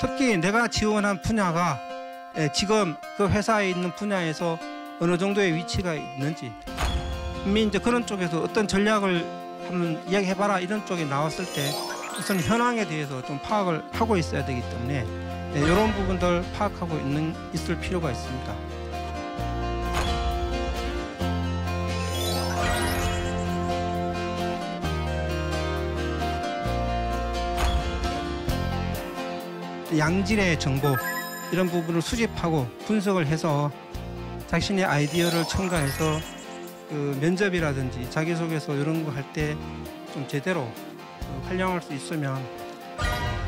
특히 내가 지원한 분야가 지금 그 회사에 있는 분야에서 어느 정도의 위치가 있는지, 이미 이제 그런 쪽에서 어떤 전략을 한번 이야기해봐라 이런 쪽에 나왔을 때 우선 현황에 대해서 좀 파악을 하고 있어야 되기 때문에 이런 부분들 파악하고 있을 필요가 있습니다. 양질의 정보 이런 부분을 수집하고 분석을 해서 자신의 아이디어를 첨가해서 그 면접이라든지 자기소개서 이런 거 할 때 좀 제대로 활용할 수 있으면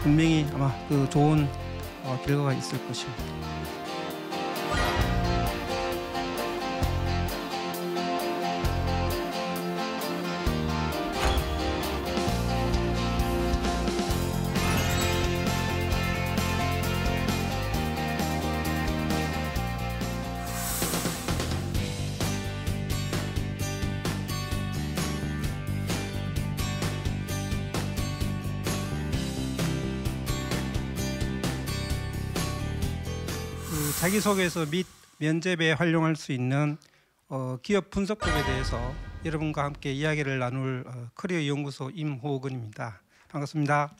분명히 아마 그 좋은 결과가 있을 것입니다. 자기소개서 및 면접에 활용할 수 있는 기업 분석법에 대해서 여러분과 함께 이야기를 나눌 커리어 연구소 임호근입니다. 반갑습니다.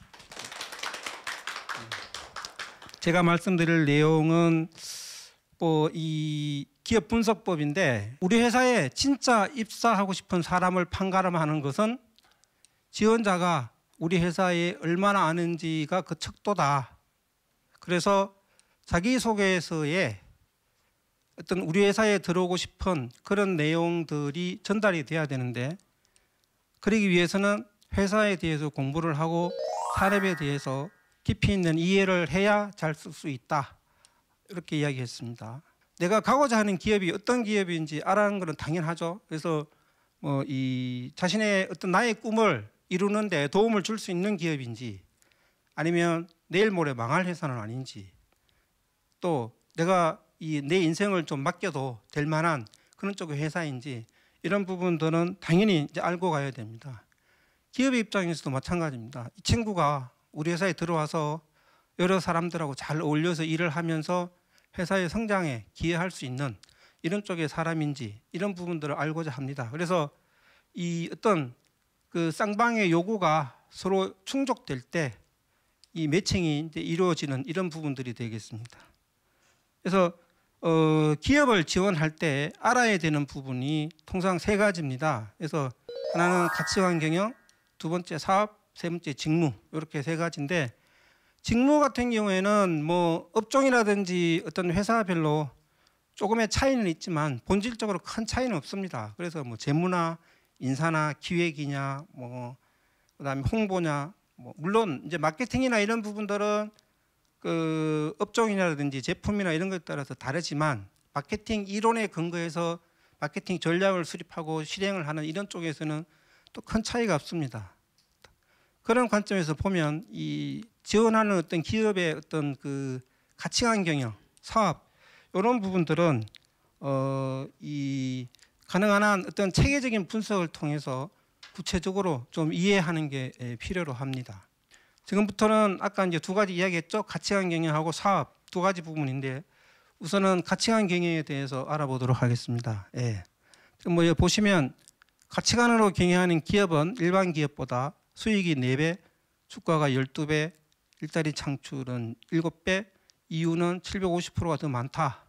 제가 말씀드릴 내용은 이 기업 분석법인데, 우리 회사에 진짜 입사하고 싶은 사람을 판가름하는 것은 지원자가 우리 회사에 얼마나 아는지가 그 척도다. 그래서 자기소개서에 어떤 우리 회사에 들어오고 싶은 그런 내용들이 전달이 돼야 되는데, 그러기 위해서는 회사에 대해서 공부를 하고 산업에 대해서 깊이 있는 이해를 해야 잘 쓸 수 있다. 이렇게 이야기했습니다. 내가 가고자 하는 기업이 어떤 기업인지 알아는 것은 당연하죠. 그래서 이 자신의 어떤 나의 꿈을 이루는 데 도움을 줄 수 있는 기업인지, 아니면 내일 모레 망할 회사는 아닌지, 또 내가 내 인생을 좀 맡겨도 될 만한 그런 쪽의 회사인지, 이런 부분들은 당연히 이제 알고 가야 됩니다. 기업의 입장에서도 마찬가지입니다. 이 친구가 우리 회사에 들어와서 여러 사람들하고 잘 어울려서 일을 하면서 회사의 성장에 기여할 수 있는 이런 쪽의 사람인지, 이런 부분들을 알고자 합니다. 그래서 이 어떤 그 쌍방의 요구가 서로 충족될 때 이 매칭이 이제 이루어지는 이런 부분들이 되겠습니다. 그래서 기업을 지원할 때 알아야 되는 부분이 통상 세 가지입니다. 그래서 하나는 가치관 경영, 두 번째 사업, 세 번째 직무, 이렇게 세 가지인데, 직무 같은 경우에는 업종이라든지 어떤 회사별로 조금의 차이는 있지만 본질적으로 큰 차이는 없습니다. 그래서 재무나 인사나 기획이냐, 그다음에 홍보냐, 물론 이제 마케팅이나 이런 부분들은 그 업종이라든지 제품이나 이런 것에 따라서 다르지만, 마케팅 이론에 근거해서 마케팅 전략을 수립하고 실행을 하는 이런 쪽에서는 또 큰 차이가 없습니다. 그런 관점에서 보면 이 지원하는 어떤 기업의 어떤 그 가치관 경영, 사업 이런 부분들은 이 가능한 한 어떤 체계적인 분석을 통해서 구체적으로 좀 이해하는 게 필요로 합니다. 지금부터는 아까 이제 두 가지 이야기했죠. 가치관 경영하고 사업 두 가지 부분인데, 우선은 가치관 경영에 대해서 알아보도록 하겠습니다. 지금 여기 보시면 가치관으로 경영하는 기업은 일반 기업보다 수익이 4배, 주가가 12배, 일자리 창출은 7배, 이유는 750%가 더 많다.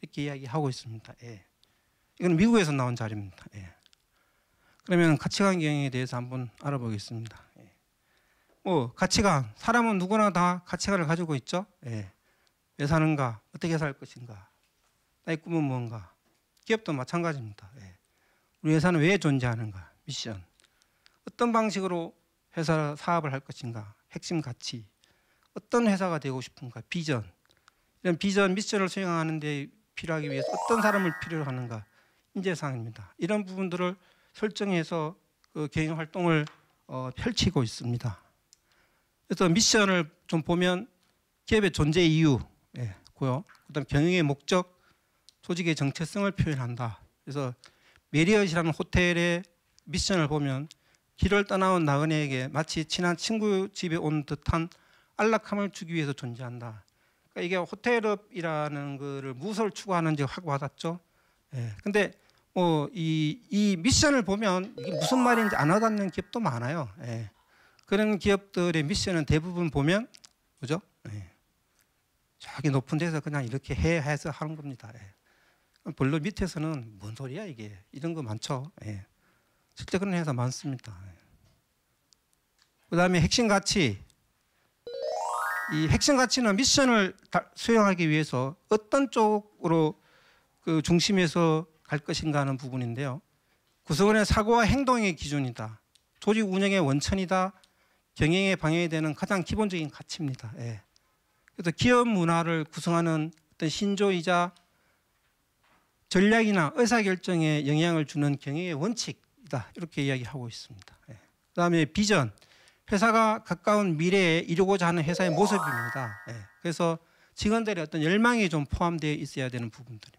이렇게 이야기하고 있습니다. 이건 미국에서 나온 자료입니다. 그러면 가치관 경영에 대해서 한번 알아보겠습니다. 가치관, 사람은 누구나 다 가치관을 가지고 있죠. 왜 사는가, 어떻게 살 것인가, 나의 꿈은 뭔가. 기업도 마찬가지입니다. 우리 회사는 왜 존재하는가, 미션, 어떤 방식으로 회사 사업을 할 것인가, 핵심 가치, 어떤 회사가 되고 싶은가, 비전, 이런 비전, 미션을 수행하는 데 필요하기 위해서 어떤 사람을 필요로 하는가, 인재상입니다. 이런 부분들을 설정해서 그 경영 활동을 펼치고 있습니다. 그래서 미션을 좀 보면 기업의 존재 이유, 고요. 그다음 경영의 목적, 조직의 정체성을 표현한다. 그래서 메리엇이라는 호텔의 미션을 보면 길을 떠나온 나그네에게 마치 친한 친구 집에 온 듯한 안락함을 주기 위해서 존재한다. 그러니까 이게 호텔업이라는 거를 무엇을 추구하는지 하고 와닿죠. 예. 근데 이 미션을 보면 이게 무슨 말인지 안 와닿는 기업도 많아요. 예. 그런 기업들의 미션은 대부분 보면 그죠? 예. 저기 높은 데서 그냥 이렇게 해서 하는 겁니다. 예. 별로 밑에서는 뭔 소리야 이게 이런 거 많죠. 예. 실제 그런 회사 많습니다. 예. 그다음에 핵심 가치. 이 핵심 가치는 미션을 수행하기 위해서 어떤 쪽으로 그 중심에서 갈 것인가 하는 부분인데요. 구성원의 사고와 행동의 기준이다. 조직 운영의 원천이다. 경영의 방향이 되는 가장 기본적인 가치입니다. 예. 그래서 기업 문화를 구성하는 어떤 신조이자 전략이나 의사결정에 영향을 주는 경영의 원칙이다. 이렇게 이야기하고 있습니다. 예. 그다음에 비전. 회사가 가까운 미래에 이루고자 하는 회사의 모습입니다. 예. 그래서 직원들의 어떤 열망이 좀 포함되어 있어야 되는 부분들입니다.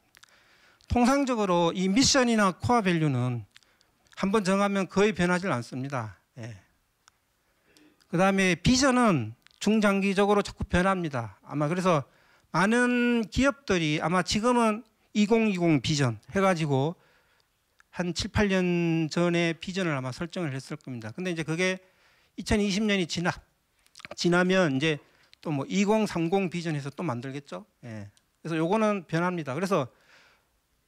통상적으로 이 미션이나 코어 밸류는 한번 정하면 거의 변하지 않습니다. 예. 그다음에 비전은 중장기적으로 자꾸 변합니다. 아마 그래서 많은 기업들이 아마 지금은 2020 비전 해가지고 한 7, 8년 전에 비전을 아마 설정을 했을 겁니다. 근데 이제 그게 2020년이 지나면 이제 또 뭐 2030 비전에서 또 만들겠죠. 예. 그래서 요거는 변합니다. 그래서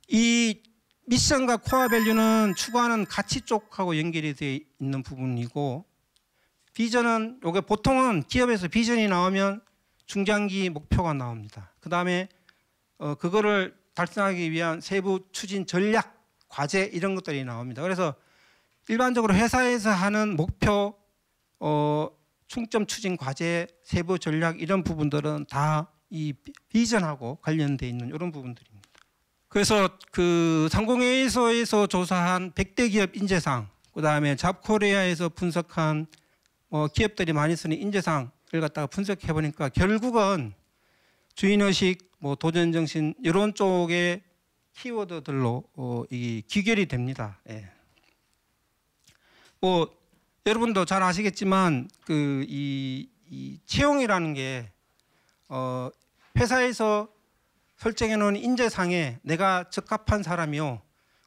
이 미션과 코어 밸류는 추구하는 가치 쪽하고 연결이 되어 있는 부분이고 비전은 요게 보통은 기업에서 비전이 나오면 중장기 목표가 나옵니다. 그다음에 그거를 달성하기 위한 세부 추진 전략, 과제 이런 것들이 나옵니다. 그래서 일반적으로 회사에서 하는 목표 충점 추진 과제, 세부 전략 이런 부분들은 다 이 비전하고 관련돼 있는 이런 부분들입니다. 그래서 그 상공회의소에서 조사한 100대 기업 인재상, 그다음에 잡코리아에서 분석한 기업들이 많이 쓰는 인재상을 갖다가 분석해 보니까 결국은 주인의식, 도전정신 이런 쪽의 키워드들로 이 귀결이 됩니다. 예. 여러분도 잘 아시겠지만 이 채용이라는 게 회사에서 설정해 놓은 인재상에 내가 적합한 사람이요.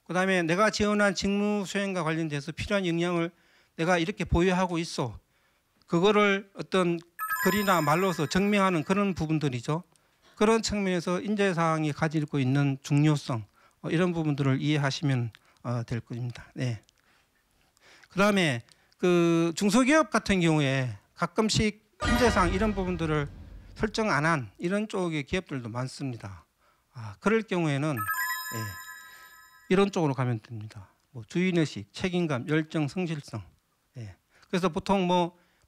그다음에 내가 지원한 직무 수행과 관련돼서 필요한 역량을 내가 이렇게 보유하고 있어. 그거를 어떤 글이나 말로서 증명하는 그런 부분들이죠. 그런 측면에서 인재상이 가지고 있는 중요성 이런 부분들을 이해하시면 될 겁니다. 네. 그다음에 그 중소기업 같은 경우에 가끔씩 인재상 이런 부분들을 설정 안 한 이런 쪽의 기업들도 많습니다. 그럴 경우에는 이런 쪽으로 가면 됩니다. 주인의식, 책임감, 열정, 성실성. 그래서 보통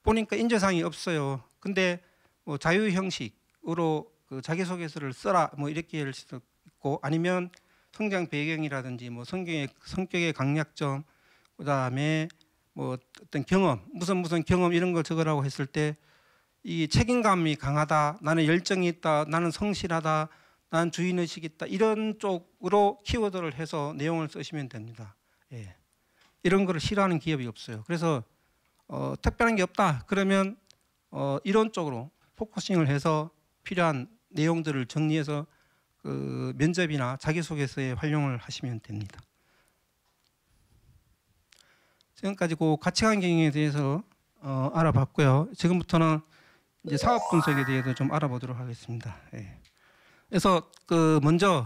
보니까 인재상이 없어요. 근데 자유 형식으로 그 자기소개서를 써라 이렇게 할 수도 있고 아니면 성장 배경이라든지 성격의 강약점, 그다음에 어떤 경험, 무슨 경험 이런 걸 적으라고 했을 때 이 책임감이 강하다, 나는 열정이 있다, 나는 성실하다, 나는 주인의식이 있다 이런 쪽으로 키워드를 해서 내용을 쓰시면 됩니다. 예. 이런 거를 싫어하는 기업이 없어요. 그래서 특별한 게 없다 그러면 이런 쪽으로 포커싱을 해서 필요한 내용들을 정리해서 그 면접이나 자기소개서에 활용을 하시면 됩니다. 지금까지 그 가치관 경영에 대해서 알아봤고요. 지금부터는 이제 사업 분석에 대해서 좀 알아보도록 하겠습니다. 예. 그래서 먼저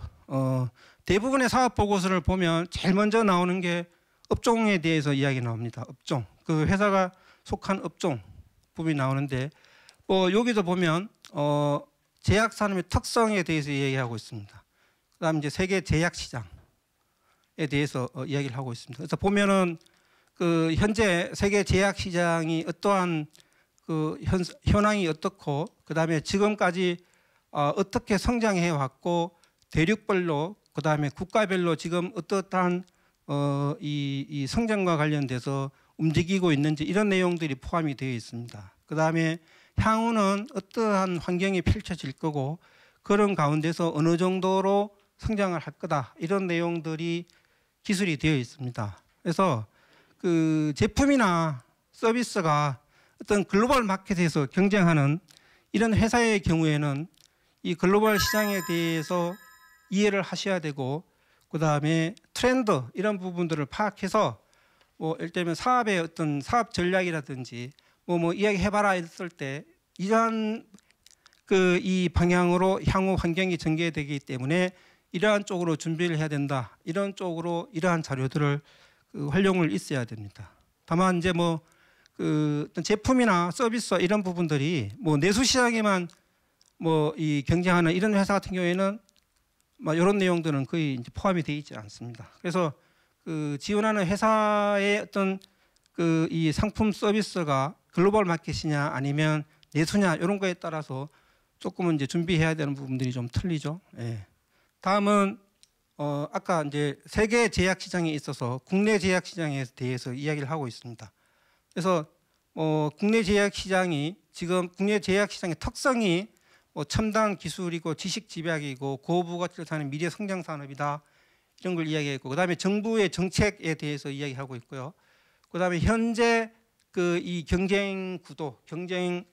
대부분의 사업 보고서를 보면 제일 먼저 나오는 게 업종에 대해서 이야기 나옵니다. 업종, 그 회사가 속한 업종 부분이 나오는데 여기도 보면 제약 산업의 특성에 대해서 이야기하고 있습니다. 그다음 이제 세계 제약 시장에 대해서 이야기를 하고 있습니다. 그래서 보면은 그 현재 세계 제약 시장이 어떠한 그 현황이 어떻고 그다음에 지금까지 어떻게 성장해 왔고 대륙별로 그다음에 국가별로 지금 어떠한 이 성장과 관련돼서 움직이고 있는지 이런 내용들이 포함이 되어 있습니다. 그다음에 향후는 어떠한 환경이 펼쳐질 거고 그런 가운데서 어느 정도로 성장을 할 거다 이런 내용들이 기술이 되어 있습니다. 그래서 그 제품이나 서비스가 어떤 글로벌 마켓에서 경쟁하는 이런 회사의 경우에는 이 글로벌 시장에 대해서 이해를 하셔야 되고, 그다음에 트렌드 이런 부분들을 파악해서 뭐 예를 들면 사업의 어떤 사업 전략이라든지 뭐 이야기해봐라 했을 때 이러한 이 방향으로 향후 환경이 전개되기 때문에 이러한 쪽으로 준비를 해야 된다. 이런 쪽으로 이러한 자료들을 활용을 있어야 됩니다. 다만 이제 뭐 어떤 제품이나 서비스 이런 부분들이 뭐 내수 시장에만 뭐 이 경쟁하는 이런 회사 같은 경우에는 뭐 이런 내용들은 거의 이제 포함이 되어 있지 않습니다. 그래서 지원하는 회사의 어떤 이 상품 서비스가 글로벌 마켓이냐 아니면 내수냐 이런 거에 따라서 조금은 이제 준비해야 되는 부분들이 좀 틀리죠. 예. 다음은 아까 이제 세계 제약 시장에 있어서 국내 제약 시장에 대해서 이야기를 하고 있습니다. 그래서 국내 제약 시장이 지금 국내 제약 시장의 특성이 첨단 기술이고 지식 집약이고 고부가치를 사는 미래 성장 산업이다. 이런 걸 이야기했고, 그다음에 정부의 정책에 대해서 이야기하고 있고요. 그다음에 현재 이 경쟁 구도, 경쟁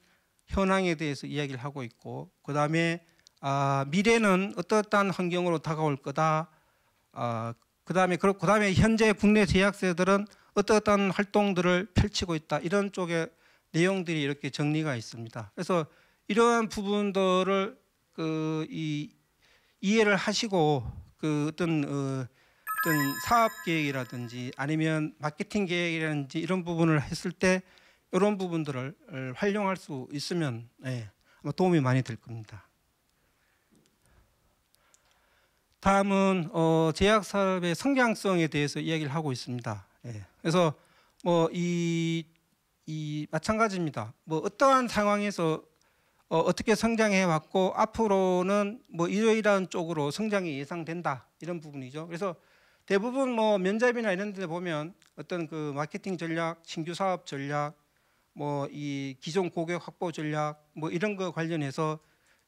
현황에 대해서 이야기를 하고 있고, 그다음에 미래는 어떠한 환경으로 다가올 거다. 그다음에 현재 국내 제약사들은 어떠한 활동들을 펼치고 있다. 이런 쪽의 내용들이 이렇게 정리가 있습니다. 그래서 이러한 부분들을 이해를 하시고 어떤 사업 계획이라든지 아니면 마케팅 계획이라든지 이런 부분을 했을 때 이런 부분들을 활용할 수 있으면 아마 도움이 많이 될 겁니다. 다음은 제약 사업의 성장성에 대해서 이야기를 하고 있습니다. 그래서 뭐 마찬가지입니다. 뭐 어떠한 상황에서 어떻게 성장해 왔고 앞으로는 뭐 이러이러한 쪽으로 성장이 예상된다 이런 부분이죠. 그래서 대부분 뭐 면접이나 이런 데 보면 어떤 마케팅 전략, 신규 사업 전략, 뭐 이 기존 고객 확보 전략 뭐 이런 거 관련해서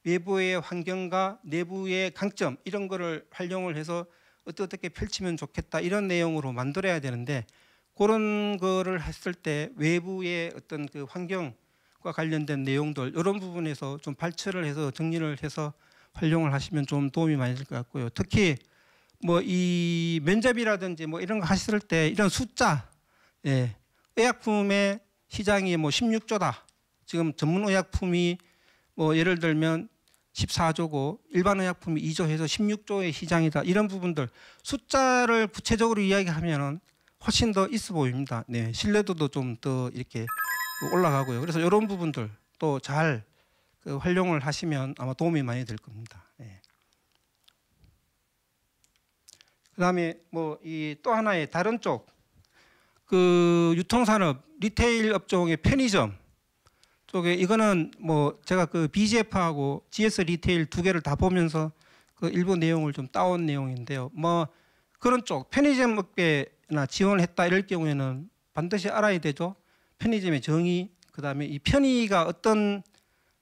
외부의 환경과 내부의 강점 이런 거를 활용을 해서 어떻게 펼치면 좋겠다 이런 내용으로 만들어야 되는데, 그런 거를 했을 때 외부의 어떤 환경과 관련된 내용들 이런 부분에서 좀 발췌를 해서 정리를 해서 활용을 하시면 좀 도움이 많이 될 것 같고요. 특히 뭐 이 면접이라든지 뭐 이런 거 하실 때 이런 숫자, 의약품의 시장이 뭐 16조다. 지금 전문 의약품이 뭐 예를 들면 14조고 일반 의약품이 2조 해서 16조의 시장이다. 이런 부분들 숫자를 구체적으로 이야기하면은 훨씬 더 있어 보입니다. 신뢰도도 좀 더 이렇게 올라가고요. 그래서 이런 부분들 또 잘 활용을 하시면 아마 도움이 많이 될 겁니다. 그다음에 뭐 이 또 하나의 다른 쪽 유통산업 리테일 업종의 편의점 쪽에 이거는 뭐 제가 BGF하고 GS 리테일 두 개를 다 보면서 일부 내용을 좀 따온 내용인데요. 뭐 그런 쪽 편의점 업계나 지원을 했다 이럴 경우에는 반드시 알아야 되죠. 편의점의 정의, 그다음에 이 편의가 어떤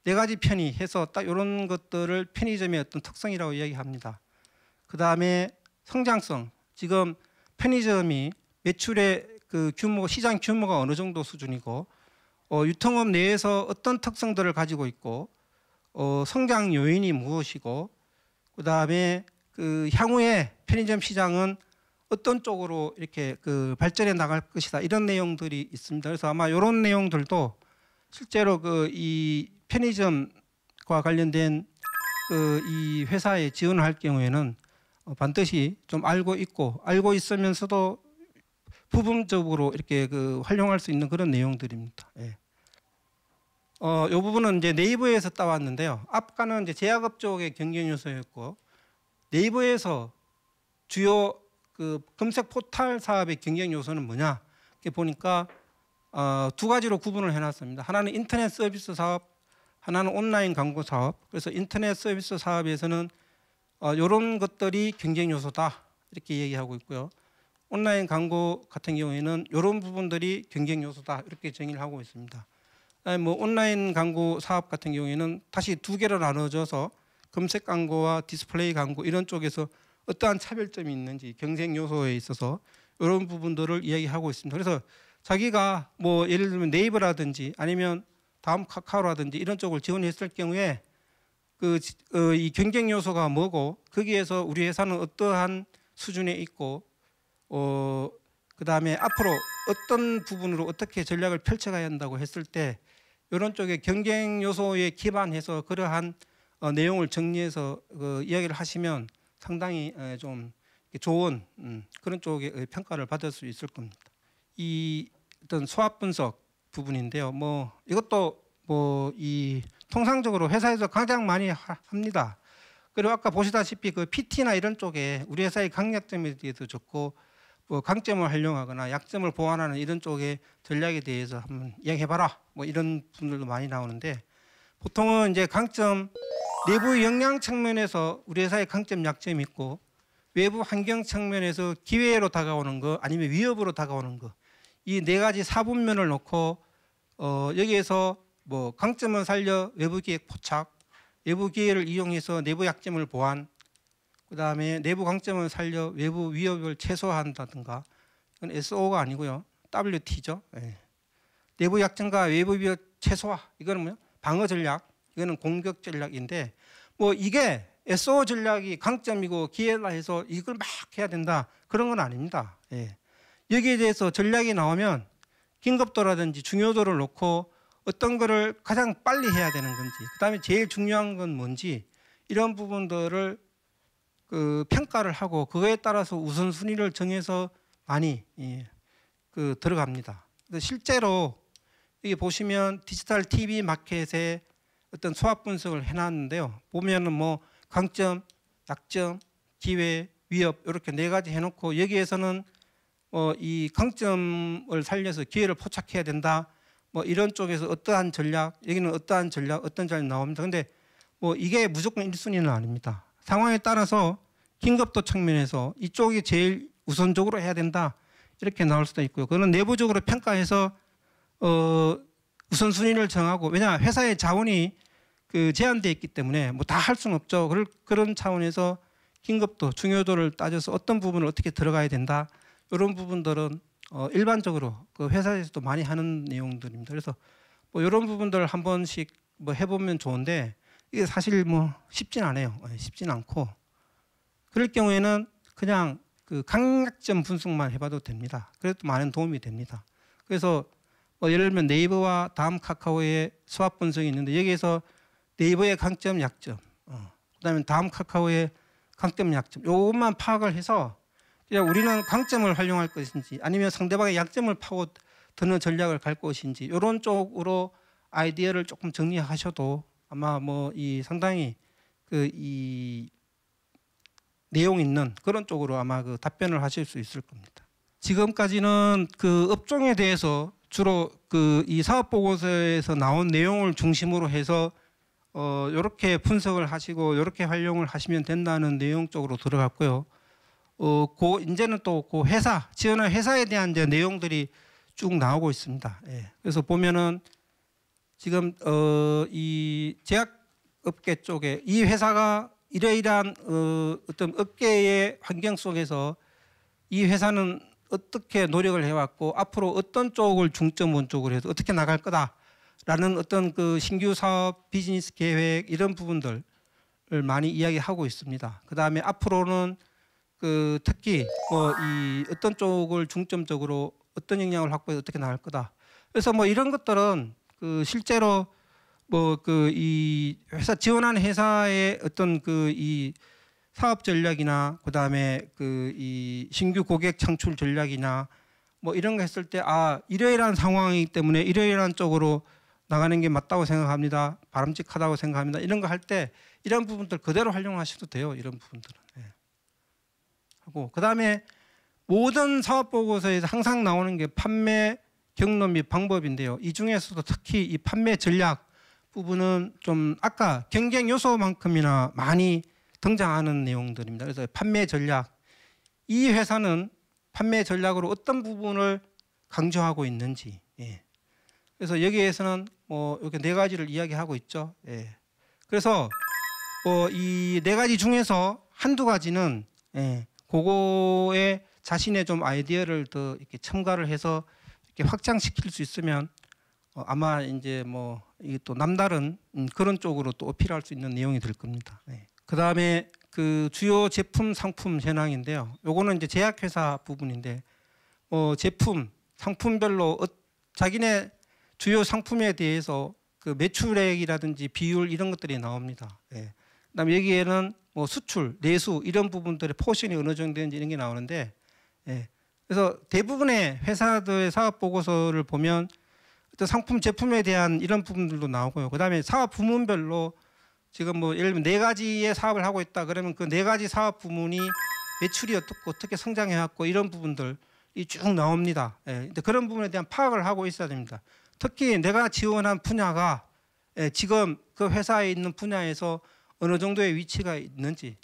4가지 편의 해서 딱 이런 것들을 편의점의 어떤 특성이라고 이야기합니다. 그다음에 성장성, 지금 편의점이 매출의 시장 규모가 어느 정도 수준이고 유통업 내에서 어떤 특성들을 가지고 있고 성장 요인이 무엇이고, 그다음에 향후에 편의점 시장은 어떤 쪽으로 이렇게 발전해 나갈 것이다 이런 내용들이 있습니다. 그래서 아마 이런 내용들도 실제로 이 편의점과 관련된 이 회사에 지원을 할 경우에는 반드시 좀 알고 있으면서도 부분적으로 이렇게 활용할 수 있는 그런 내용들입니다. 이 부분은 이제 네이버에서 따왔는데요. 앞가는 이제 제약업 쪽의 경쟁 요소였고, 네이버에서 주요 검색 포털 사업의 경쟁 요소는 뭐냐? 이렇게 보니까 2가지로 구분을 해놨습니다. 하나는 인터넷 서비스 사업, 하나는 온라인 광고 사업. 그래서 인터넷 서비스 사업에서는 이런 것들이 경쟁 요소다 이렇게 얘기하고 있고요. 온라인 광고 같은 경우에는 이런 부분들이 경쟁 요소다 이렇게 정의를 하고 있습니다. 뭐 온라인 광고 사업 같은 경우에는 다시 2개로 나눠져서 검색 광고와 디스플레이 광고 이런 쪽에서 어떠한 차별점이 있는지 경쟁 요소에 있어서 이런 부분들을 이야기하고 있습니다. 그래서 자기가 뭐 예를 들면 네이버라든지 아니면 다음 카카오라든지 이런 쪽을 지원했을 경우에 이 경쟁 요소가 뭐고 거기에서 우리 회사는 어떠한 수준에 있고 그다음에 앞으로 어떤 부분으로 어떻게 전략을 펼쳐가야 한다고 했을 때 이런 쪽에 경쟁 요소에 기반해서 그러한 내용을 정리해서 이야기를 하시면 상당히 좀 좋은 그런 쪽의 평가를 받을 수 있을 겁니다. 이 어떤 소압 분석 부분인데요. 뭐 이것도 뭐 이 통상적으로 회사에서 가장 많이 합니다. 그리고 아까 보시다시피 그 PT나 이런 쪽에 우리 회사의 강약점에 대해서 적고 뭐 강점을 활용하거나 약점을 보완하는 이런 쪽의 전략에 대해서 한번 이야기해봐라. 뭐 이런 분들도 많이 나오는데 보통은 이제 강점 내부 역량 측면에서 우리 회사의 강점 약점이 있고 외부 환경 측면에서 기회로 다가오는 거 아니면 위협으로 다가오는 거 이 네 가지 사분면을 놓고 여기에서 뭐 강점을 살려 외부 기획 포착, 외부 기회를 이용해서 내부 약점을 보완, 그다음에 내부 강점을 살려 외부 위협을 최소화한다든가 이건 SO가 아니고요. WT죠. 예. 내부 약점과 외부 위협 최소화 이거는 뭐요? 방어 전략, 이거는 공격 전략인데 뭐 이게 SO 전략이 강점이고 기회라 해서 이걸 막 해야 된다 그런 건 아닙니다. 예. 여기에 대해서 전략이 나오면 긴급도라든지 중요도를 놓고 어떤 거를 가장 빨리 해야 되는 건지 그다음에 제일 중요한 건 뭔지 이런 부분들을 평가를 하고 그거에 따라서 우선순위를 정해서 많이 들어갑니다. 실제로 여기 보시면 디지털 TV 마켓에 어떤 소압 분석을 해놨는데요. 보면은 뭐 강점, 약점, 기회, 위협 이렇게 네 가지 해놓고 여기에서는 이 강점을 살려서 기회를 포착해야 된다. 뭐 이런 쪽에서 어떠한 전략, 여기는 어떠한 전략, 어떤 전략이 나옵니다. 근데 뭐 이게 무조건 1순위는 아닙니다. 상황에 따라서 긴급도 측면에서 이쪽이 제일 우선적으로 해야 된다. 이렇게 나올 수도 있고요. 그거는 내부적으로 평가해서 우선순위를 정하고 왜냐 회사의 자원이 제한되어 있기 때문에 뭐 다 할 수는 없죠. 그런 차원에서 긴급도, 중요도를 따져서 어떤 부분을 어떻게 들어가야 된다. 이런 부분들은 일반적으로 그 회사에서도 많이 하는 내용들입니다. 그래서 뭐 이런 부분들 한 번씩 뭐 해보면 좋은데 이게 사실 뭐 쉽진 않아요. 쉽진 않고 그럴 경우에는 그냥 그 강약점 분석만 해봐도 됩니다. 그래도 많은 도움이 됩니다. 그래서 뭐 예를 들면 네이버와 다음 카카오의 수합 분석이 있는데 여기에서 네이버의 강점, 약점, 그다음에 다음 카카오의 강점, 약점 이것만 파악을 해서 그냥 우리는 강점을 활용할 것인지 아니면 상대방의 약점을 파고 드는 전략을 갈 것인지 이런 쪽으로 아이디어를 조금 정리하셔도 아마 뭐 이 상당히 이 내용 있는 그런 쪽으로 아마 답변을 하실 수 있을 겁니다. 지금까지는 그 업종에 대해서 주로 이 사업 보고서에서 나온 내용을 중심으로 해서 이렇게 분석을 하시고 이렇게 활용을 하시면 된다는 내용 쪽으로 들어갔고요. 이제는 또 그 회사 지원할 회사에 대한 이제 내용들이 쭉 나오고 있습니다. 예. 그래서 보면은 지금 이 제약업계 쪽에 이 회사가 이러이러한 어떤 업계의 환경 속에서 이 회사는 어떻게 노력을 해왔고 앞으로 어떤 쪽을 중점 원쪽으로 해서 어떻게 나갈 거다라는 어떤 신규 사업 비즈니스 계획 이런 부분들을 많이 이야기하고 있습니다. 그 다음에 앞으로는 특히 이 어떤 쪽을 중점적으로 어떤 역량을 확보해서 어떻게 나갈 거다. 그래서 뭐 이런 것들은 실제로 이 회사 지원하는 회사의 어떤 이 사업 전략이나 그다음에 이 신규 고객 창출 전략이나 뭐 이런 거 했을 때 이러이러한 상황이기 때문에 이러이러한 쪽으로 나가는 게 맞다고 생각합니다. 바람직하다고 생각합니다. 이런 거 할 때 이런 부분들 그대로 활용하셔도 돼요. 이런 부분들은. 예. 하고 그다음에 모든 사업 보고서에서 항상 나오는 게 판매 경로 및 방법인데요. 이 중에서도 특히 이 판매 전략 부분은 좀 아까 경쟁 요소만큼이나 많이 등장하는 내용들입니다. 그래서 판매 전략 이 회사는 판매 전략으로 어떤 부분을 강조하고 있는지 그래서 여기에서는 뭐 이렇게 네 가지를 이야기하고 있죠. 그래서 이 네 가지 중에서 한두 가지는 그거에 자신의 좀 아이디어를 더 이렇게 첨가를 해서 이렇게 확장시킬 수 있으면 아마 이제 뭐 이게 또 남다른 그런 쪽으로 또 어필할 수 있는 내용이 될 겁니다. 네. 그다음에 그 주요 제품 상품 현황인데요. 요거는 이제 제약회사 부분인데 제품 상품별로 자기네 주요 상품에 대해서 그 매출액이라든지 비율 이런 것들이 나옵니다. 예. 그다음에 여기에는 뭐 수출, 내수 이런 부분들의 포션이 어느 정도 되는지 이런 게 나오는데, 예. 그래서 대부분의 회사들의 사업 보고서를 보면 어떤 상품 제품에 대한 이런 부분들도 나오고요. 그다음에 사업 부문별로 지금 뭐 예를 들면 4가지의 사업을 하고 있다 그러면 그 4가지 사업 부문이 매출이 어떻게 성장해왔고 이런 부분들이 쭉 나옵니다. 예. 근데 그런 부분에 대한 파악을 하고 있어야 됩니다. 특히 내가 지원한 분야가 지금 그 회사에 있는 분야에서 어느 정도의 위치가 있는지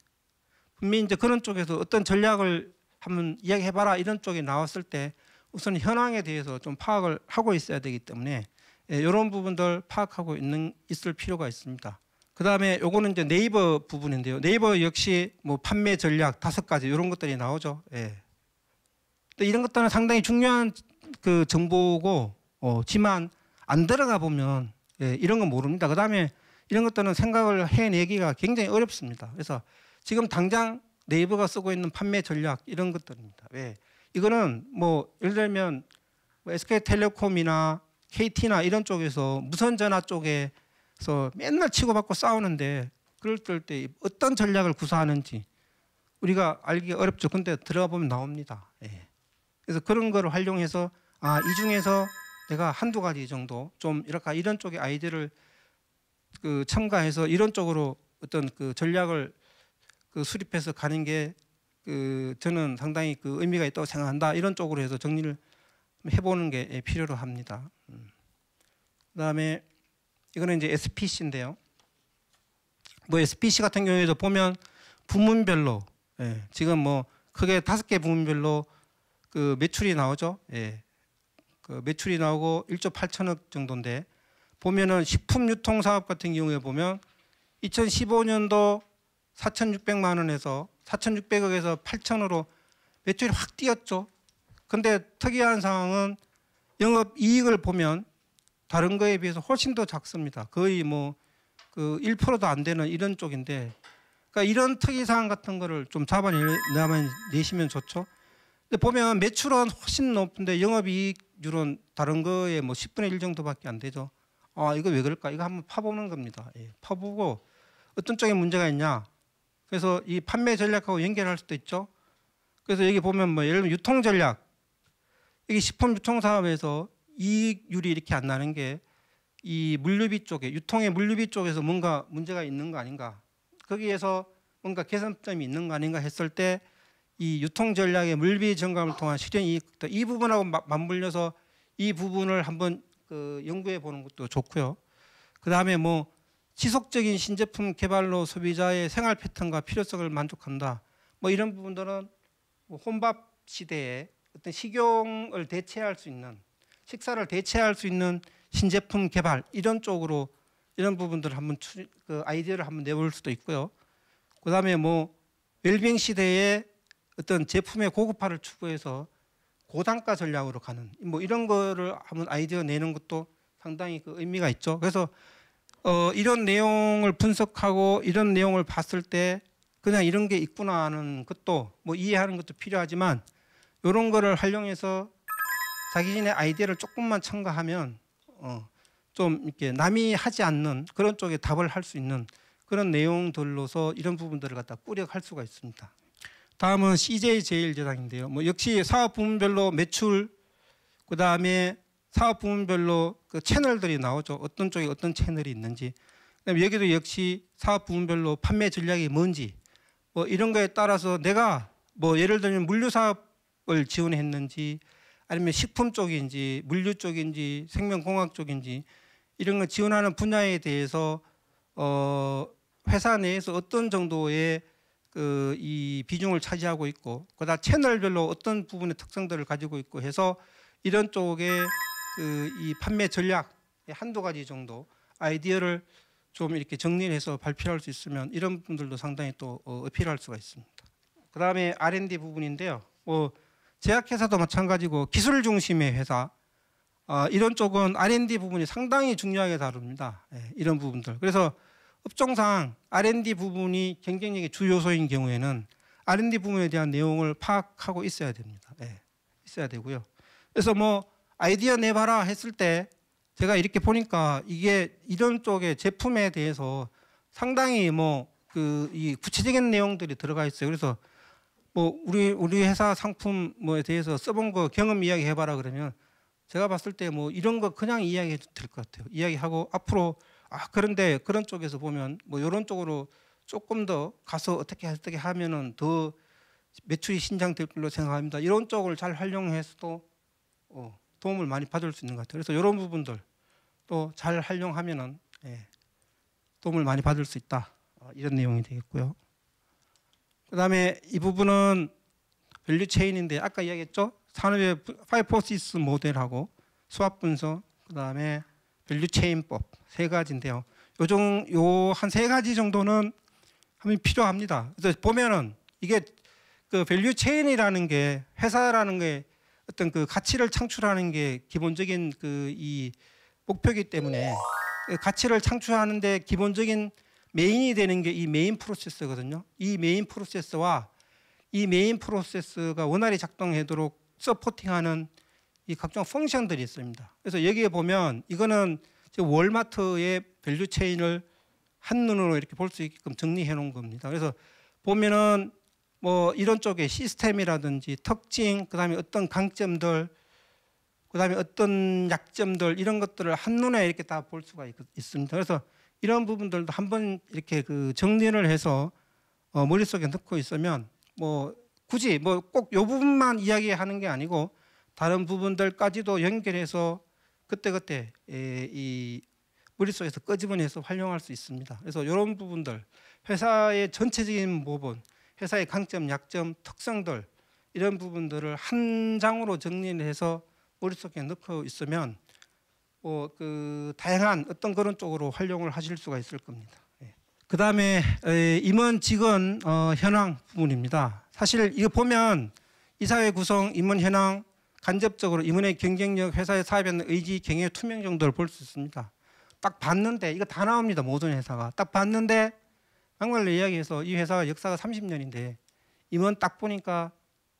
분명히 이제 그런 쪽에서 어떤 전략을 한번 이야기해봐라 이런 쪽이 나왔을 때 우선 현황에 대해서 좀 파악을 하고 있어야 되기 때문에 이런 부분들 파악하고 있을 필요가 있습니다. 그 다음에 요거는 이제 네이버 부분인데요. 네이버 역시 뭐 판매 전략 5가지 이런 것들이 나오죠. 예. 이런 것들은 상당히 중요한 그 정보고 지만 안 들어가 보면 이런 건 모릅니다. 그 다음에 이런 것들은 생각을 해내기가 굉장히 어렵습니다. 그래서 지금 당장 네이버가 쓰고 있는 판매 전략 이런 것들입니다. 왜? 이거는 뭐 예를 들면 뭐 SK텔레콤이나 KT나 이런 쪽에서 무선전화 쪽에서 맨날 치고받고 싸우는데 그럴 때 어떤 전략을 구사하는지 우리가 알기가 어렵죠. 근데 들어가 보면 나옵니다. 예. 그래서 그런 거를 활용해서 이 중에서 내가 한두 가지 정도 좀 이런 쪽의 아이디어를 그 첨가해서 이런 쪽으로 어떤 그 전략을 그 수립해서 가는 게 그 저는 상당히 그 의미가 있다고 생각한다. 이런 쪽으로 해서 정리를 해보는 게 필요로 합니다. 그다음에 이거는 이제 SPC인데요. 뭐 SPC 같은 경우에도 보면 부문별로 지금 뭐 크게 5개 부문별로 그 매출이 나오죠. 그 매출이 나오고 1조 8천억 정도인데 보면은 식품 유통 사업 같은 경우에 보면 2015년도 4,600만 원에서 4,600억에서 8천으로 매출이 확 뛰었죠. 근데 특이한 상황은 영업 이익을 보면 다른 거에 비해서 훨씬 더 작습니다. 거의 뭐 그 1%도 안 되는 이런 쪽인데, 그러니까 이런 특이 사항 같은 거를 좀 잡아내시면 좋죠. 근데 보면 매출은 훨씬 높은데 영업이익률은 다른 거에 뭐 10분의 1 정도밖에 안 되죠. 이거 왜 그럴까? 이거 한번 파보는 겁니다. 파보고 어떤 쪽에 문제가 있냐. 그래서 이 판매 전략하고 연결할 수도 있죠. 그래서 여기 보면 뭐 예를 들면 유통 전략. 이게 식품 유통 사업에서 이익률이 이렇게 안 나는 게 이 물류비 쪽에 유통의 물류비 쪽에서 뭔가 문제가 있는 거 아닌가. 거기에서 뭔가 개선점이 있는 거 아닌가 했을 때 이 유통 전략의 물비 증감을 통한 실현 이익 이 부분하고 맞물려서 이 부분을 한번 그 연구해 보는 것도 좋고요. 그 다음에 뭐 지속적인 신제품 개발로 소비자의 생활 패턴과 필요성을 만족한다. 뭐 이런 부분들은 뭐 혼밥 시대에 어떤 식용을 대체할 수 있는 식사를 대체할 수 있는 신제품 개발 이런 쪽으로 이런 부분들을 한번 그 아이디어를 한번 내볼 수도 있고요. 그 다음에 뭐 웰빙 시대에 어떤 제품의 고급화를 추구해서 고단가 전략으로 가는 뭐 이런 거를 한번 아이디어 내는 것도 상당히 그 의미가 있죠. 그래서 이런 내용을 분석하고 이런 내용을 봤을 때 그냥 이런 게 있구나 하는 것도 뭐 이해하는 것도 필요하지만 이런 거를 활용해서 자기네 아이디어를 조금만 첨가하면 좀 이렇게 남이 하지 않는 그런 쪽에 답을 할 수 있는 그런 내용들로서 이런 부분들을 갖다 꾸려갈 수가 있습니다. 다음은 CJ제일제당인데요. 뭐 역시 사업 부문별로 매출, 그 다음에 사업 부문별로 그 채널들이 나오죠. 어떤 쪽에 어떤 채널이 있는지. 그다음에 여기도 역시 사업 부문별로 판매 전략이 뭔지, 뭐 이런 거에 따라서 내가 뭐 예를 들면 물류 사업을 지원했는지, 아니면 식품 쪽인지, 물류 쪽인지, 생명공학 쪽인지 이런 거 지원하는 분야에 대해서 회사 내에서 어떤 정도의 그 이 비중을 차지하고 있고, 그다음 채널별로 어떤 부분의 특성들을 가지고 있고 해서 이런 쪽에 그 이 판매 전략 한두 가지 정도 아이디어를 좀 이렇게 정리해서 발표할 수 있으면 이런 분들도 상당히 또 어필할 수가 있습니다. 그다음에 R&D 부분인데요. 뭐 제약회사도 마찬가지고 기술 중심의 회사, 이런 쪽은 R&D 부분이 상당히 중요하게 다룹니다. 예, 이런 부분들. 그래서 업종상 R&D 부분이 경쟁력의 주 요소인 경우에는 R&D 부분에 대한 내용을 파악하고 있어야 됩니다. 예, 있어야 되고요. 그래서 뭐 아이디어 내봐라 했을 때 제가 이렇게 보니까 이게 이런 쪽의 제품에 대해서 상당히 뭐 이 구체적인 내용들이 들어가 있어요. 그래서 뭐 우리 회사 상품 뭐에 대해서 써본 거 경험 이야기 해봐라 그러면 제가 봤을 때 뭐 이런 거 그냥 이야기해도 될 것 같아요. 이야기하고 앞으로 그런데 그런 쪽에서 보면 뭐 이런 쪽으로 조금 더 가서 어떻게 하면은 더 매출이 신장될 걸로 생각합니다. 이런 쪽을 잘 활용해서도 도움을 많이 받을 수 있는 것 같아요. 그래서 이런 부분들 또 잘 활용하면은 도움을 많이 받을 수 있다. 이런 내용이 되겠고요. 그다음에 이 부분은 밸류 체인인데 아까 이야기했죠. 산업의 5포시스 모델하고 수압 분석, 그다음에 밸류 체인법 세 가지인데요. 요 한 세 가지 정도는 하면 필요합니다. 그래서 보면은 이게 그 밸류 체인이라는 게 회사라는 게 어떤 그 가치를 창출하는 게 기본적인 이 목표이기 때문에 가치를 창출하는데 기본적인 메인이 되는 게 이 메인 프로세스거든요. 이 메인 프로세스와 이 메인 프로세스가 원활히 작동하도록 서포팅하는 이 각종 펑션들이 있습니다. 그래서 여기에 보면 이거는 월마트의 밸류 체인을 한눈으로 이렇게 볼 수 있게끔 정리해 놓은 겁니다. 그래서 보면은 뭐 이런 쪽에 시스템이라든지 특징, 그다음에 어떤 강점들, 그다음에 어떤 약점들 이런 것들을 한눈에 이렇게 다 볼 수가 있습니다. 그래서 이런 부분들도 한번 이렇게 그 정리를 해서 머릿속에 넣고 있으면 뭐 굳이 뭐 꼭 요 부분만 이야기하는 게 아니고 다른 부분들까지도 연결해서 그때그때 이 머릿속에서 끄집어내서 활용할 수 있습니다. 그래서 이런 부분들 회사의 전체적인 부분, 회사의 강점, 약점, 특성들 이런 부분들을 한 장으로 정리를 해서 머릿속에 넣고 있으면 그 다양한 어떤 그런 쪽으로 활용을 하실 수가 있을 겁니다. 그 다음에 임원 직원 현황 부분입니다. 사실 이거 보면 이사회 구성, 임원 현황, 간접적으로 임원의 경쟁력, 회사의 사업에 대한 의지, 경영 투명 정도를 볼 수 있습니다. 딱 봤는데 이거 다 나옵니다. 모든 회사가 딱 봤는데 정말로 이야기해서 이 회사가 역사가 30년인데 임원 딱 보니까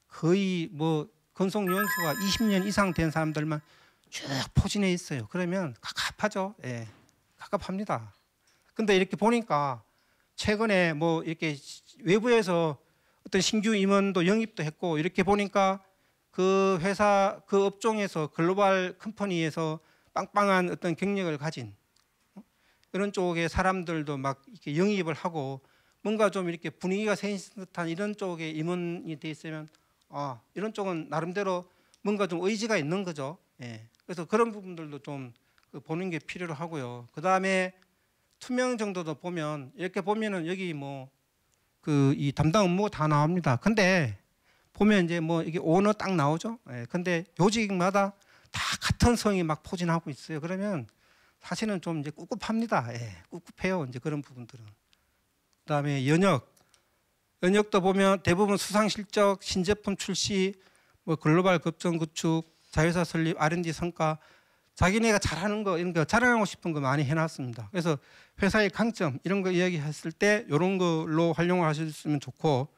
거의 뭐 건속 연수가 20년 이상 된 사람들만 쭉 포진해 있어요. 그러면 갑갑하죠. 예, 갑갑합니다. 근데 이렇게 보니까 최근에 뭐 이렇게 외부에서 어떤 신규 임원도 영입도 했고 이렇게 보니까 그 회사 그 업종에서 글로벌 컴퍼니에서 빵빵한 어떤 경력을 가진 이런 쪽의 사람들도 막 이렇게 영입을 하고 뭔가 좀 이렇게 분위기가 생긴 듯한 이런 쪽에 임원이 돼 있으면 이런 쪽은 나름대로 뭔가 좀 의지가 있는 거죠. 예. 그래서 그런 부분들도 좀 보는 게 필요로 하고요. 그 다음에 투명 정도도 보면 이렇게 보면은 여기 뭐 이 담당 업무가 다 나옵니다. 근데 보면 이제 뭐 이게 오너 딱 나오죠. 예. 근데 요직마다 다 같은 성이 막 포진하고 있어요. 그러면 사실은 좀 이제 꿉꿉합니다. 예. 꿉꿉해요. 이제 그런 부분들은. 그 다음에 연역도 보면 대부분 수상 실적, 신제품 출시, 뭐 글로벌 급정 구축, 자회사 설립, R&D 성과, 자기네가 잘하는 거 이런 거 자랑하고 싶은 거 많이 해놨습니다. 그래서 회사의 강점 이런 거 이야기했을 때 이런 걸로 활용을 하셨으면 좋고,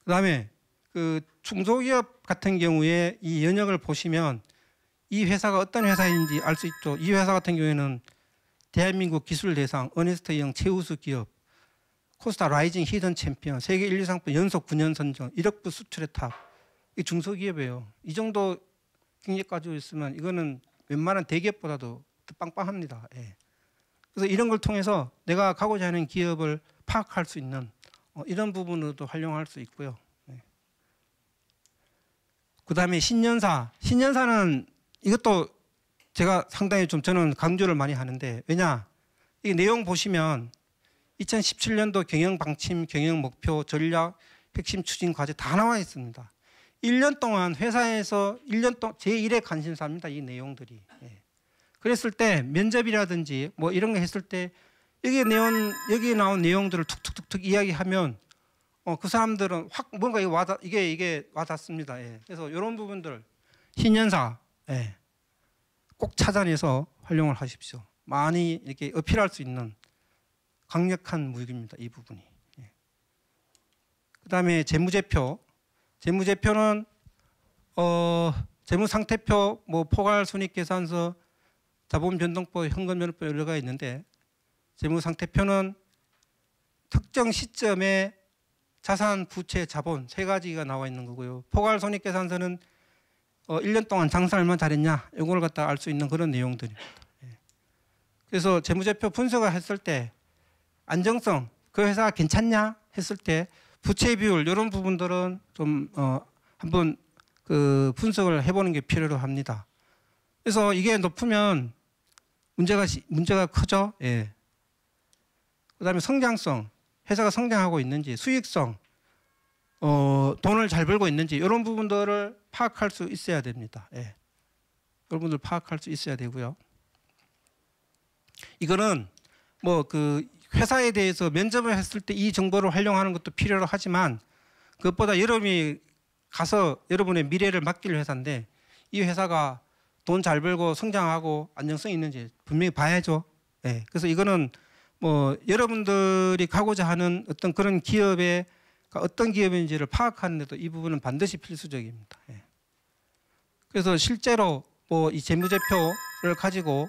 그다음에 그 중소기업 같은 경우에 이 연역을 보시면 이 회사가 어떤 회사인지 알 수 있죠. 이 회사 같은 경우에는 대한민국 기술대상, 어네스트영 최우수 기업, 코스타 라이징 히든 챔피언, 세계 1, 2상품 연속 9년 선정, 1억 부 수출의 탑. 이 중소기업이에요. 이 정도 경력 가지고 있으면 이거는 웬만한 대기업보다도 더 빵빵합니다. 예. 그래서 이런 걸 통해서 내가 가고자 하는 기업을 파악할 수 있는 이런 부분으로도 활용할 수 있고요. 예. 그다음에 신년사는 이것도 제가 상당히 좀 저는 강조를 많이 하는데, 왜냐 이 내용 보시면 2017년도 경영 방침, 경영 목표, 전략, 핵심 추진 과제 다 나와 있습니다. 1년 동안 회사에서 1년 동안 제1의 관심사입니다. 이 내용들이. 예. 그랬을 때 면접이라든지 뭐 이런 거 했을 때 여기 나온 내용들을 툭툭툭툭 이야기하면 그 사람들은 확 뭔가 이게 와닿습니다. 예. 그래서 이런 부분들 신년사, 예. 꼭 찾아내서 활용을 하십시오. 많이 이렇게 어필할 수 있는 강력한 무기입니다. 이 부분이. 예. 그다음에 재무제표. 재무제표는 재무상태표, 뭐 포괄손익계산서, 자본변동법, 현금변동법 여러 가지 있는데 재무상태표는 특정 시점에 자산, 부채, 자본 세 가지가 나와 있는 거고요. 포괄손익계산서는 1년 동안 장사 얼마나 잘했냐 이걸 갖다 알 수 있는 그런 내용들입니다. 예. 그래서 재무제표 분석을 했을 때 안정성, 그 회사가 괜찮냐 했을 때 부채 비율 이런 부분들은 좀 한번 그 분석을 해보는 게 필요로 합니다. 그래서 이게 높으면 문제가 크죠. 예. 그다음에 성장성, 회사가 성장하고 있는지, 수익성, 돈을 잘 벌고 있는지 이런 부분들을 파악할 수 있어야 됩니다. 예. 이런 부분들 파악할 수 있어야 되고요. 이거는 뭐 그 회사에 대해서 면접을 했을 때 이 정보를 활용하는 것도 필요로 하지만 그것보다 여러분이 가서 여러분의 미래를 맡길 회사인데 이 회사가 돈 잘 벌고 성장하고 안정성이 있는지 분명히 봐야죠. 예. 그래서 이거는 뭐 여러분들이 가고자 하는 어떤 그런 기업의 어떤 기업인지를 파악하는 데도 이 부분은 반드시 필수적입니다. 예. 그래서 실제로 뭐 이 재무제표를 가지고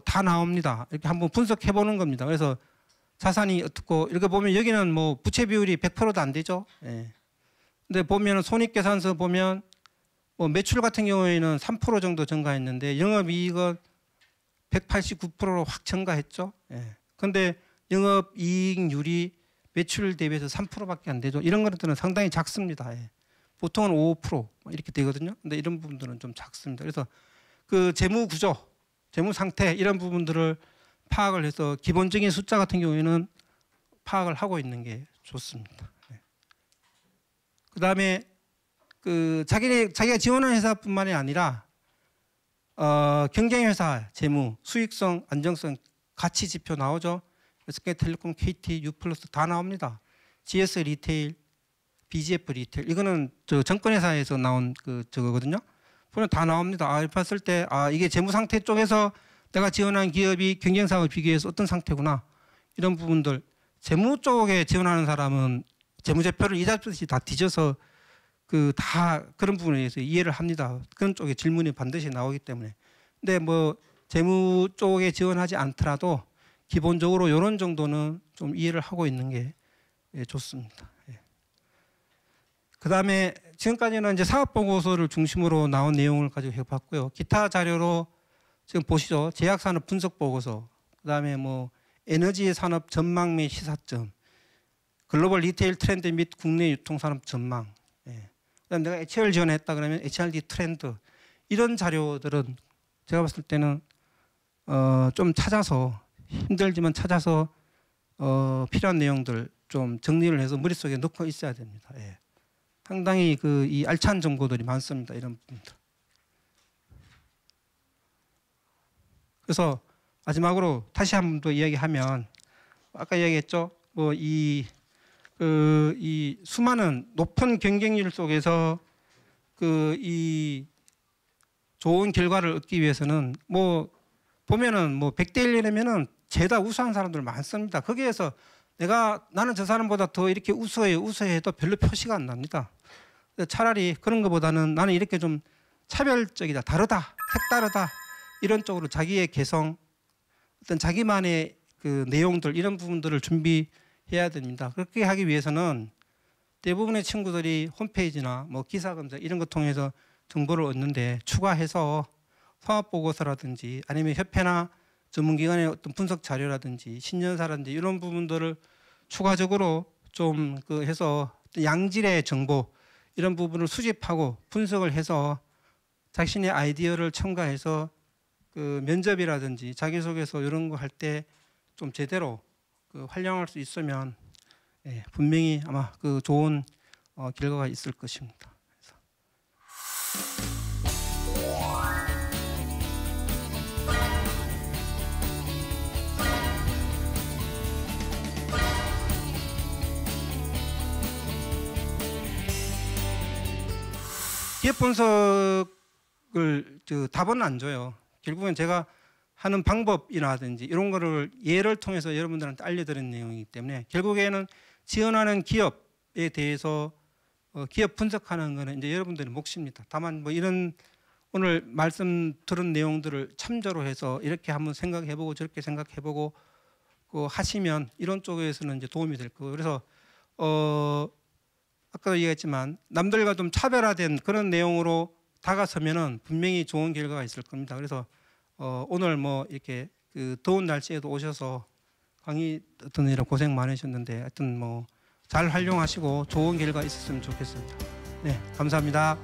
다 나옵니다. 이렇게 한번 분석해 보는 겁니다. 그래서 자산이 어떻고 이렇게 보면 여기는 뭐 부채 비율이 100%도 안 되죠. 예. 근데 보면 손익계산서 보면 뭐 매출 같은 경우에는 3% 정도 증가했는데 영업이익은 189%로 확 증가했죠. 예. 근데 영업이익률이 매출 대비해서 3%밖에 안 되죠. 이런 것들은 상당히 작습니다. 예. 보통은 5% 이렇게 되거든요. 근데 이런 부분들은 좀 작습니다. 그래서 그 재무 구조, 재무 상태 이런 부분들을 파악을 해서 기본적인 숫자 같은 경우에는 파악을 하고 있는 게 좋습니다. 예. 그다음에 그 자기가 지원하는 회사뿐만이 아니라 경쟁회사 재무, 수익성, 안정성, 가치 지표 나오죠. SK텔레콤, KT, U+ 다 나옵니다. GS 리테일, BGF 리테일 이거는 저 정권회사에서 나온 그 저거거든요. 보면 다 나옵니다. 아, 봤을 때 이게 재무 상태 쪽에서 내가 지원한 기업이 경쟁사와 비교해서 어떤 상태구나 이런 부분들. 재무 쪽에 지원하는 사람은 재무제표를 이자듯이 다 뒤져서 그 다 그런 부분에 대해서 이해를 합니다. 그런 쪽에 질문이 반드시 나오기 때문에. 근데 뭐 재무 쪽에 지원하지 않더라도 기본적으로 이런 정도는 좀 이해를 하고 있는 게 좋습니다. 예. 그다음에 지금까지는 이제 사업보고서를 중심으로 나온 내용을 가지고 해봤고요. 기타 자료로 지금 보시죠. 제약산업 분석보고서, 그다음에 뭐 에너지 산업 전망 및 시사점, 글로벌 리테일 트렌드 및 국내 유통산업 전망. 예. 그다음에 내가 HR 지원했다 그러면 HRD 트렌드 이런 자료들은 제가 봤을 때는 좀 찾아서 힘들지만 찾아서 필요한 내용들 좀 정리를 해서 머릿속에 넣고 있어야 됩니다. 예. 상당히 그 이 알찬 정보들이 많습니다. 이런 부분들. 그래서 마지막으로 다시 한 번 더 이야기하면 아까 이야기했죠. 뭐 이 수많은 높은 경쟁률 속에서 그 이 좋은 결과를 얻기 위해서는 뭐 보면은 뭐 100대 1이라면은 죄다 우수한 사람들 많습니다. 거기에서 나는 저 사람보다 더 이렇게 우수해도 별로 표시가 안 납니다. 차라리 그런 것보다는 나는 이렇게 좀 차별적이다, 다르다, 색다르다 이런 쪽으로 자기의 개성, 어떤 자기만의 그 내용들 이런 부분들을 준비해야 됩니다. 그렇게 하기 위해서는 대부분의 친구들이 홈페이지나 뭐 기사 검색 이런 거 통해서 정보를 얻는데 추가해서 사업보고서라든지 아니면 협회나 전문기관의 어떤 분석 자료라든지 신년사라든지 이런 부분들을 추가적으로 좀 그 해서 양질의 정보 이런 부분을 수집하고 분석을 해서 자신의 아이디어를 첨가해서 그 면접이라든지 자기소개서 이런 거 할 때 좀 제대로 그 활용할 수 있으면 예, 분명히 아마 그 좋은 결과가 있을 것입니다. 기업 분석 답은 안 줘요. 결국엔 제가 하는 방법이라든지 이런 거를 예를 통해서 여러분들한테 알려드린 내용이기 때문에 결국에는 지원하는 기업에 대해서 기업 분석하는 거는 이제 여러분들의 몫입니다. 다만 뭐 이런 오늘 말씀 들은 내용들을 참조로 해서 이렇게 한번 생각해보고 저렇게 생각해보고 하시면 이런 쪽에서는 이제 도움이 될 거고, 그래서 아까도 얘기했지만 남들과 좀 차별화된 그런 내용으로 다가서면은 분명히 좋은 결과가 있을 겁니다. 그래서 오늘 뭐 이렇게 더운 날씨에도 오셔서 강의 듣느라 고생 많으셨는데 하여튼 뭐 잘 활용하시고 좋은 결과 있었으면 좋겠습니다. 네, 감사합니다.